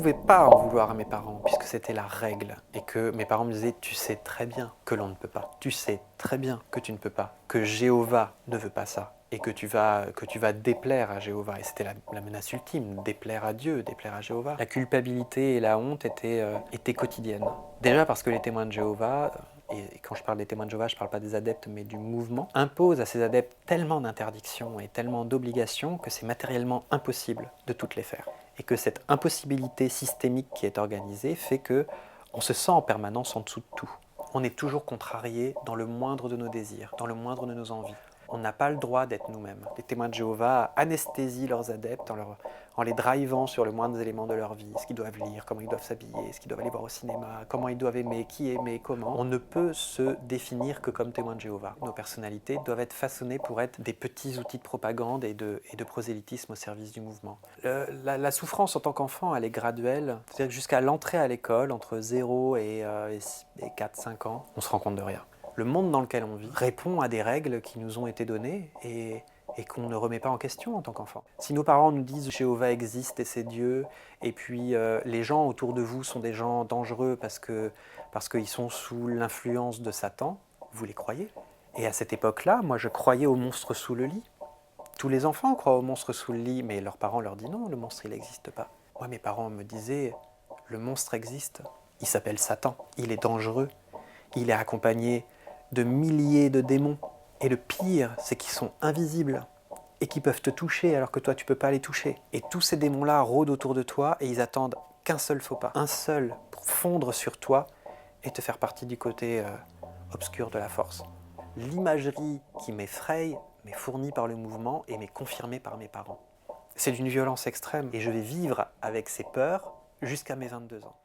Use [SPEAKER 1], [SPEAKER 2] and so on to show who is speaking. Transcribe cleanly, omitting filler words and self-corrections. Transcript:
[SPEAKER 1] pouvais pas en vouloir à mes parents, puisque c'était la règle, et que mes parents me disaient « tu sais très bien que l'on ne peut pas, tu sais très bien que tu ne peux pas, que Jéhovah ne veut pas ça, et que tu vas déplaire à Jéhovah ». Et c'était la menace ultime, déplaire à Dieu, déplaire à Jéhovah. La culpabilité et la honte étaient quotidiennes. Déjà parce que les témoins de Jéhovah, et quand je parle des témoins de Jéhovah, je ne parle pas des adeptes, mais du mouvement, impose à ces adeptes tellement d'interdictions et tellement d'obligations que c'est matériellement impossible de toutes les faire. Et que cette impossibilité systémique qui est organisée fait que on se sent en permanence en dessous de tout. On est toujours contrarié dans le moindre de nos désirs, dans le moindre de nos envies. On n'a pas le droit d'être nous-mêmes. Les témoins de Jéhovah anesthésient leurs adeptes en les drivant sur le moindre élément de leur vie, ce qu'ils doivent lire, comment ils doivent s'habiller, ce qu'ils doivent aller voir au cinéma, comment ils doivent aimer, qui aimer, comment. On ne peut se définir que comme témoins de Jéhovah. Nos personnalités doivent être façonnées pour être des petits outils de propagande et de prosélytisme au service du mouvement. La souffrance en tant qu'enfant, elle est graduelle. C'est-à-dire que jusqu'à l'entrée à l'école, entre 0 et 4-5 ans, on se rend compte de rien. Le monde dans lequel on vit répond à des règles qui nous ont été données et qu'on ne remet pas en question en tant qu'enfant. Si nos parents nous disent « Jéhovah existe et c'est Dieu », et puis les gens autour de vous sont des gens dangereux parce qu'ils sont sous l'influence de Satan, vous les croyez. Et à cette époque-là, moi je croyais au monstre sous le lit. Tous les enfants croient au monstre sous le lit, mais leurs parents leur disent « Non, le monstre il n'existe pas ». Moi mes parents me disaient « Le monstre existe, il s'appelle Satan, il est dangereux, il est accompagné de milliers de démons. Et le pire, c'est qu'ils sont invisibles et qu'ils peuvent te toucher alors que toi, tu ne peux pas les toucher. Et tous ces démons-là rôdent autour de toi et ils attendent qu'un seul faux pas, un seul pour fondre sur toi et te faire partie du côté obscur de la force. » L'imagerie qui m'effraie m'est fournie par le mouvement et m'est confirmée par mes parents. C'est d'une violence extrême et je vais vivre avec ces peurs jusqu'à mes 22 ans.